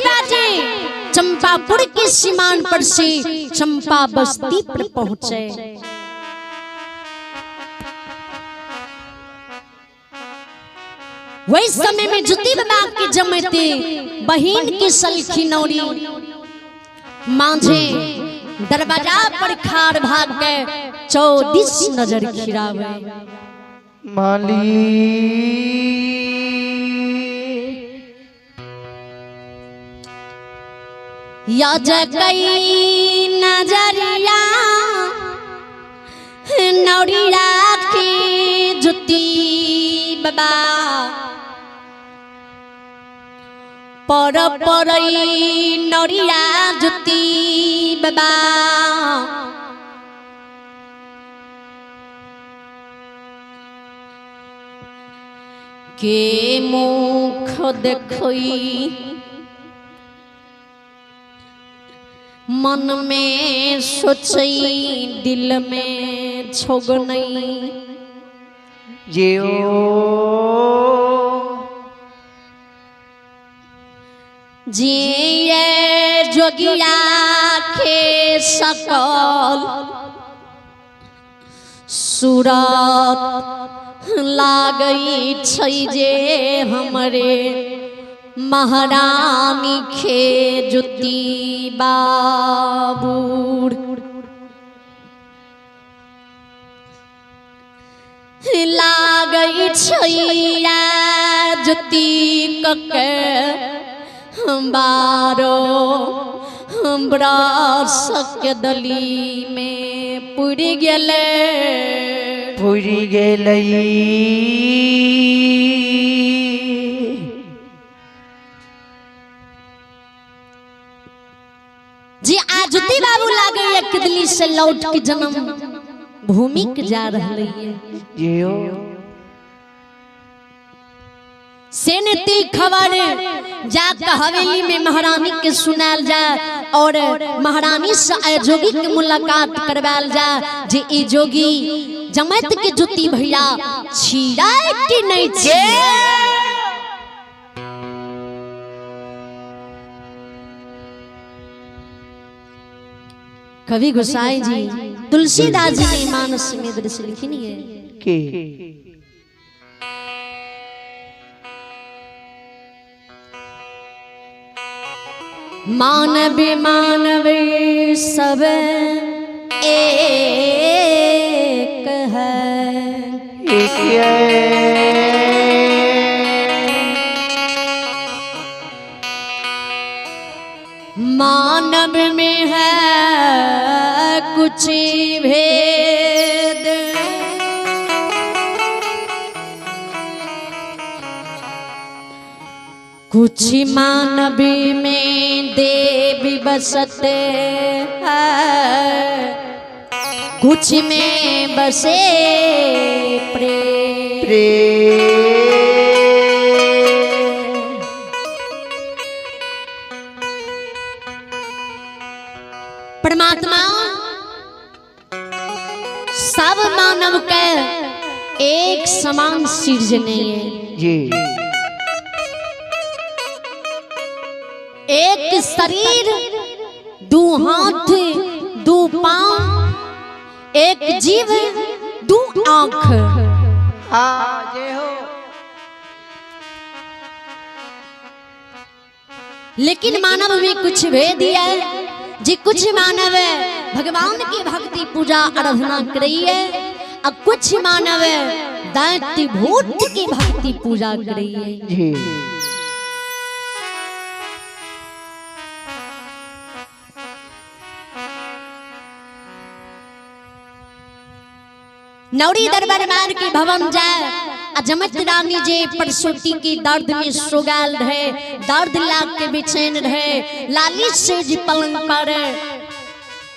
बाबा जी चंपापुर के सीमान पर से चंपा बस्ती पर पहुंचे। वही समय में ज्योति बाबा के जमते बहन की सलखी नौरी मांझे दरवाजा पर खार भाग के 24 नजर खिरावे। माली या जगई नजरिया नौरी राखी ज्योति बाबा पर नौरिया ज्योति बाबा के मुख देखई मन में सोचई दिल में छोगनई जियो जिये जोगिया के सकल सूरत लागई छै जे हमरे महारानी खे ज्योति बाबूर लागई छैया ज्योति कके बारो ब्रस के दली में पुरी गेले जी आज ज्योति बाबू लागे एक दिल्ली से लौट के जन्म भूमि के जा रही है। सेनती खबर जाकर हवेली में महारानी के सुनाल जा और महारानी से जोगी के मुलाकात करवाल जा जे ई जोगी जमत के ज्योति भैया छीड़ा की नहीं छे। कवि गोसाई जी तुलसीदास जी ने मानस में दृश्य लिखी है कि मानवे मानवे सब एक है मानव में है कुछ भेद कुछ मानव में देवी बसते हैं कुछ में बसे परमात्मा सब मानव के एक समान सृजने है जी। एक शरीर दो हाथ दो पांव एक जीव दो आंख लेकिन मानव में कुछ भेद है जी। कुछ मानव भगवान की भक्ति पूजा आराधना करी है और कुछ मानव दैत्य भूत की भक्ति पूजा करी है जी। नौरी दरबार मार के भवन जाए अजमत रानी जे प्रसूति की दर्द में सुगाल रहे दर्द लाग के बेचैन रहे लाली से जी पलंग पर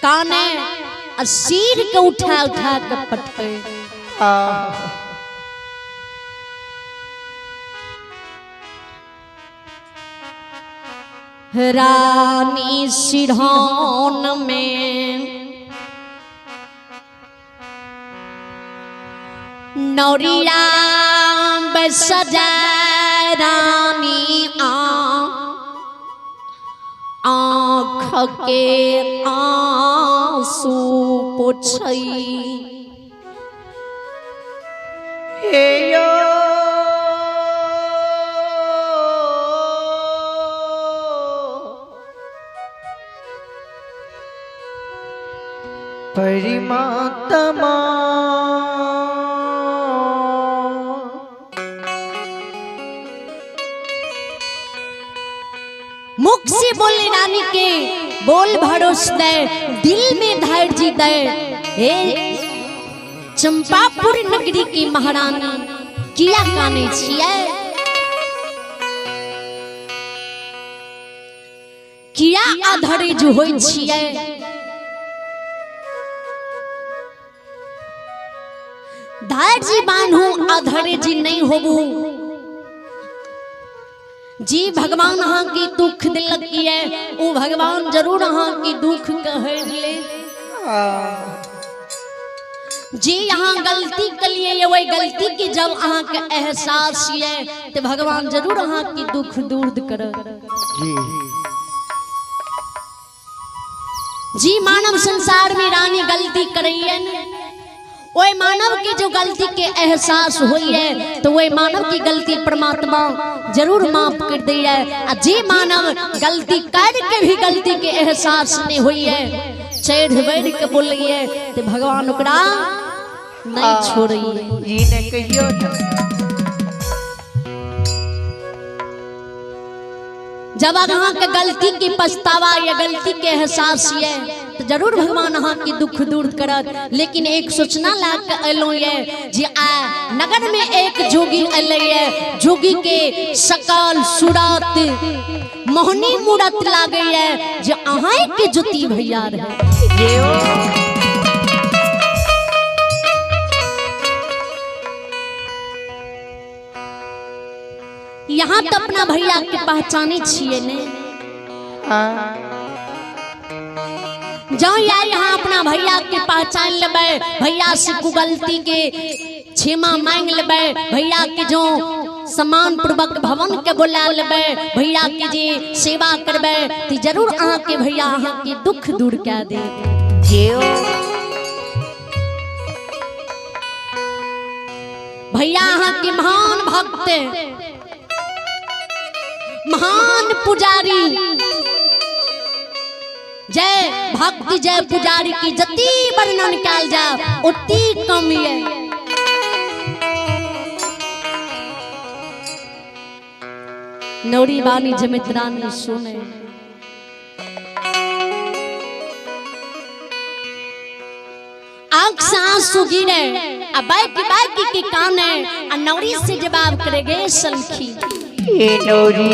काने और सिर के उठा उठा के पटके रानी सिरहान में नौरिया सजा रानी आँख के आंसू पोछई हे यो परिमात्मा मुख से बोले रानी के बोल भरोस दे दिल में धैर्य दे हे चंपापुर नगरी की महारानी किया काने छिए किया आधरे जो होई छिए धैर्य बांधू आधरे जी नहीं होबू जी भगवान अहाँ की दुख दिलक है वो भगवान जरूर अहाँ की दुख कहे ले जी यहाँ गलती कर लिए वही गलती की जब अहाँ के एहसास है तो भगवान जरूर अहाँ की दुख दूर कर जी मानव संसार में रानी गलती करिए वही मानव की जो गलती के एहसास हुई है तो वही मानव की गलती परमात्मा जरूर माफ कर दी है। जी मानव गलती करके भी गलती के एहसास नहीं हुई है चढ़ बैठ के बोल रही है तो भगवान ओकरा नहीं छोड़ी जी ने कहियो जब अहाँ के गलती की पछतावा या गलती के एहसास है तो जरूर भगवान अहाँ की दुख दूर करत। लेकिन एक सूचना लाग अलो ये जी आ नगर में एक जोगी अले है जोगी के सकल सूरत मोहनी मूरत लागे है जो अहाँ के जुती भैया रहे यहाँ तो अपना भैया के पहचाने छिए ने जाओ यार यहाँ अपना भैया के पहचान लेबे भैया से गलती के क्षमा मांग लेबे भैया के जो सम्मान पूर्वक भवन के बुला लेबे भैया के जे सेवा करबे तो जरूर अहाँ के भैया अहाँ के दुख दूर कर दे भैया अहाँ के महान भक्त महान पुजारी जय भक्ति जय पुजारी की जति वर्णन निकाल जा उतनी कम है। नौरी बानी जमित्रानी सुने आंख से आंसू गिरे बाकी के कान है नौरी से जवाब करेगे सलखी ये नौरी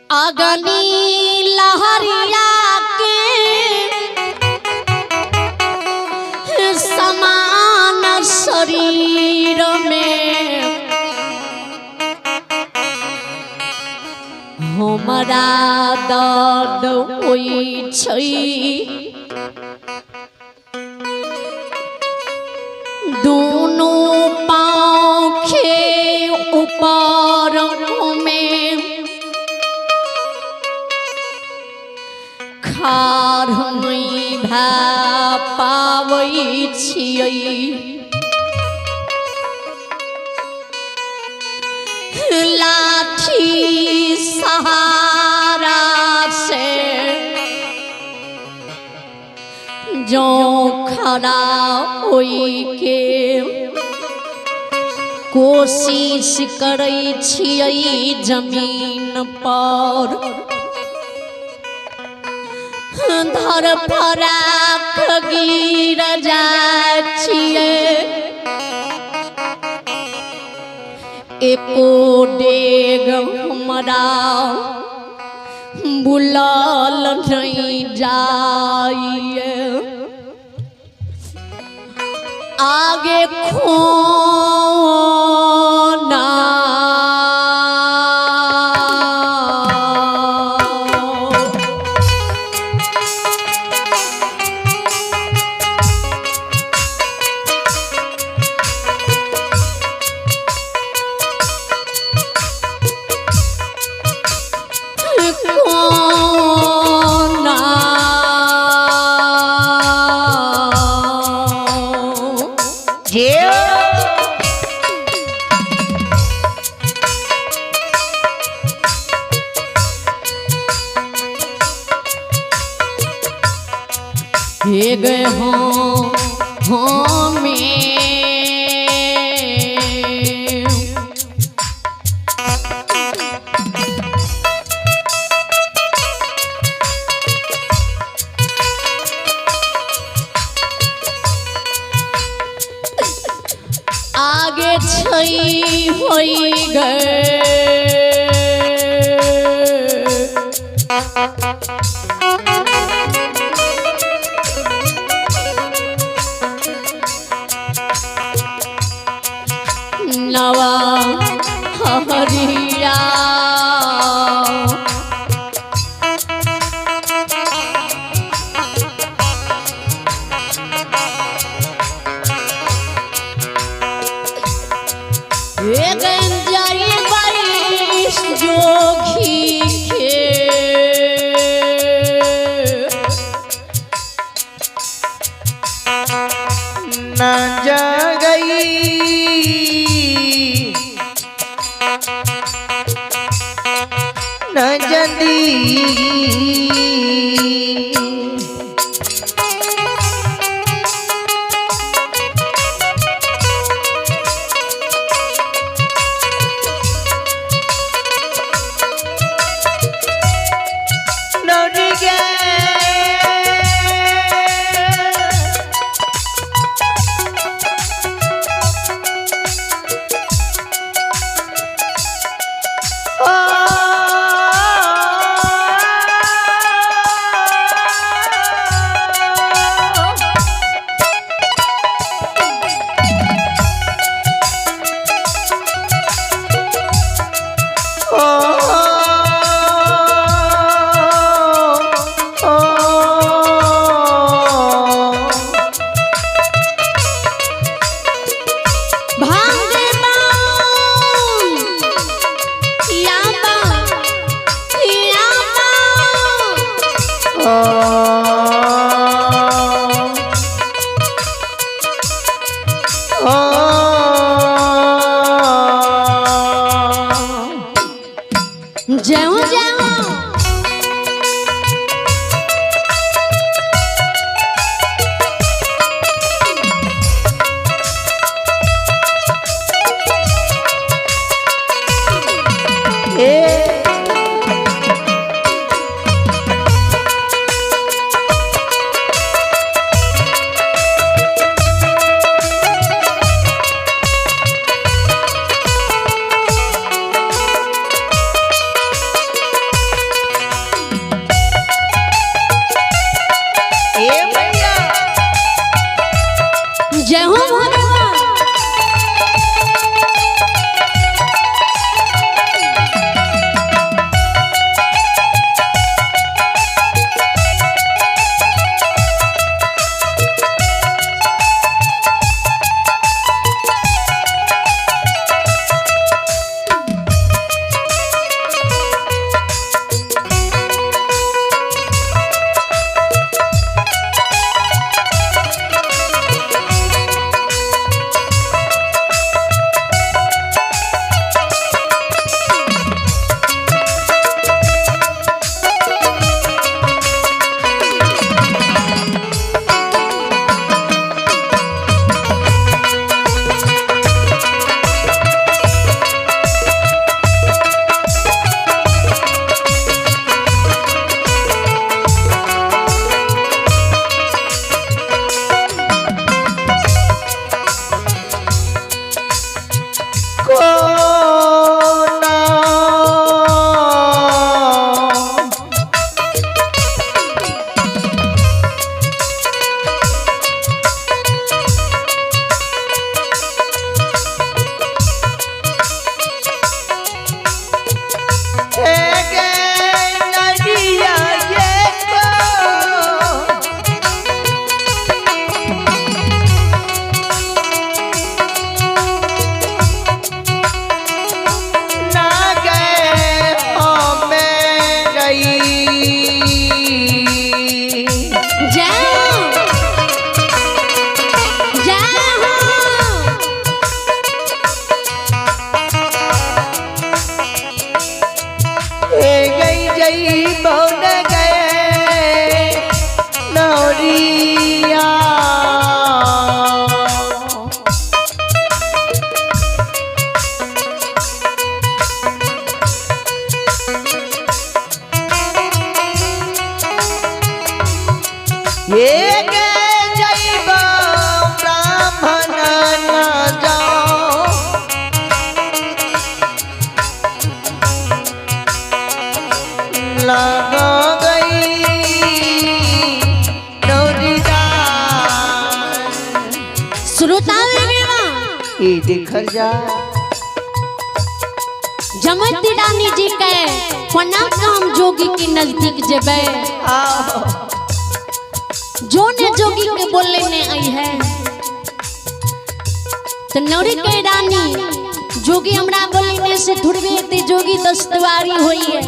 अगनी लहरिया के समान शरीर में हमरा दर्द होई छै दोनों पाँव के ऊपर में खार नहीं भा पावै छियै लाठी सहारा से जो खड़ा होई के कोशिश करै छियै जमीन पर धर फराक गिर जाइ छियै एको डेग हमरा बुलल नहीं जाइए आगे खोना जियो हे गए हों में आगे छई होई गए नवा हरिया गंजाई बारिश जोगी के न जा गई न जदी जाओ जाओ जय हो भगवान ये देखल जा जमती रानी जी के कोना काम जोगी के नजदीक जेबे जो ने जोगी के बोले ने आई है तो नौरी के रानी जोगी हमरा बोले ने से थुड़बे ते जोगी 10 दुआरी होई है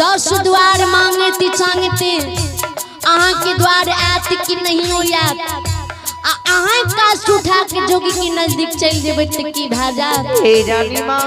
10 द्वार मांगते चांगते आहा के द्वार आत कि नहीं हो याद आहा कास उठा के जोगी के नजदीक चल जेबे त की भाजा हे रानी मां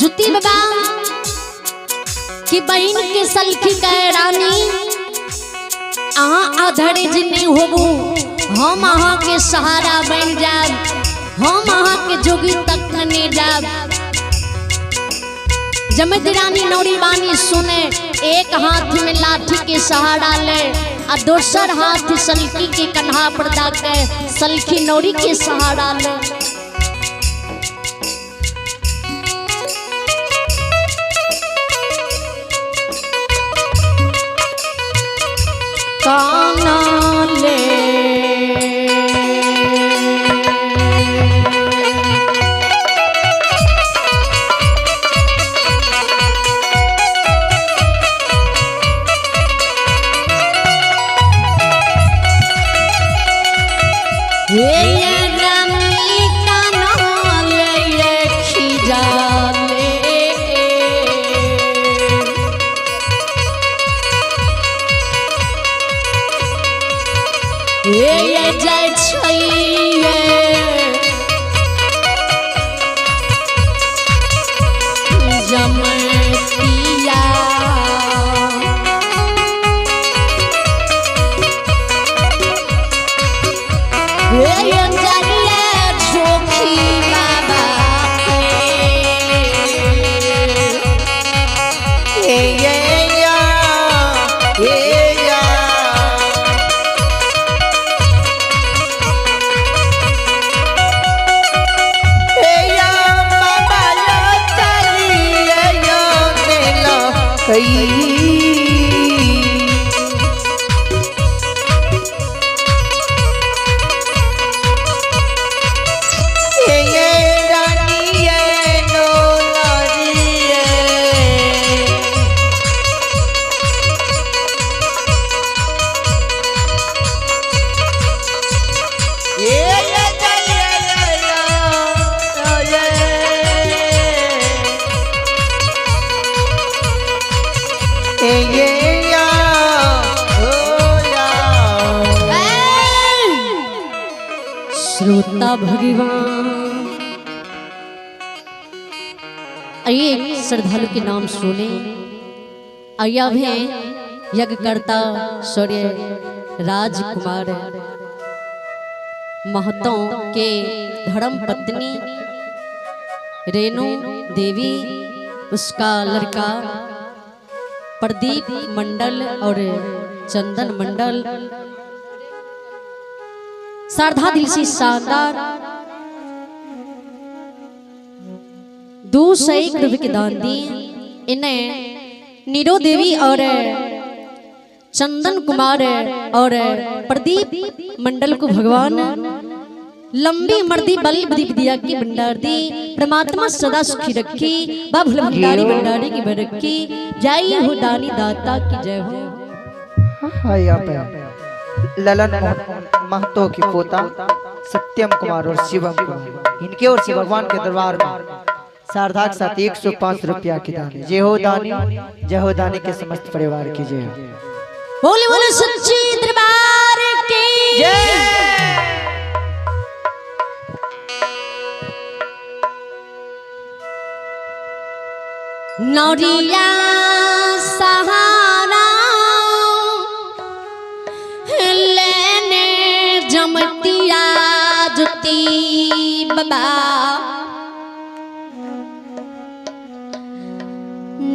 जुती बाबा कि बहन के सलखी कह रानी आहा आधड़े जिन्ने होबू हम आहा के सहारा बन जाब हम आहा के जोगी तक ने जाब जमत रानी नौरी बानी सुने एक हाथ में लाठी के सहारा ले और दोसर हाथ सलखी के कन्हा पर दाके सलखी नौरी के सहारा ले काना ले ये रानी काना ले खिजा ये जाय छइए जमतिया ये अंजलिया जोखी बाबा ये श्रोता भगवान आइए श्रद्धालु के नाम सुने आया है यज्ञकर्ता सूर्य राजकुमार महतो के धर्म पत्नी रेणु देवी उसका लड़का प्रदीप मंडल और चंदन मंडल श्रद्धा दिल से शानदार 201 रुपए के दान दिए। इन्हें नीरो देवी और चंदन कुमार और प्रदीप मंडल को भगवान लंबी मर्दी बल बदिक दिया की भंडार दी परमात्मा सदा सुखी रखी बाबुल भंडारी भंडारी की बरक्की जय हो दानी दाता की जय हो। हाँ यहाँ पे ललन महतो की पोता सत्यम कुमार और शिवम कुमार, इनके और शिव भगवान के दरबार में सार्धक साथ 105 रुपया की दानी। जय हो दानी के समस्त परिवार की जय हो। बोले बोले सच्ची दरबार की जय। नौरिया सहारा लेने जमतिया जुती बाबा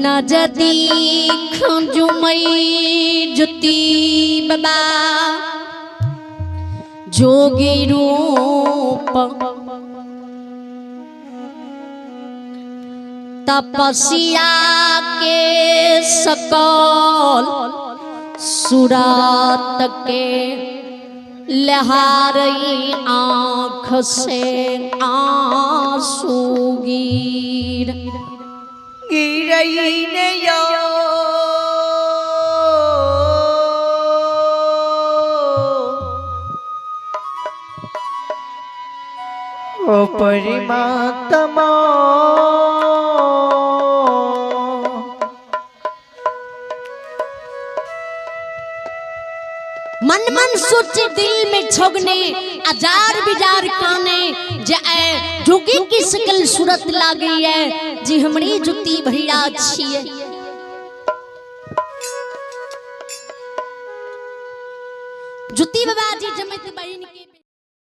नजदीक जुमई जुती बाबा जोगी रूप तपस्या के सकल सुरात के लहारई आँख से आंसू गिर गिरई ने यो ओ परिमात्मा मन मन सोचे दिल में छोगने हजार बिजार काने जाए जोगी की शकल सूरत लागी है जी हमरी जुती भैया अच्छी है। जुती बाबा जी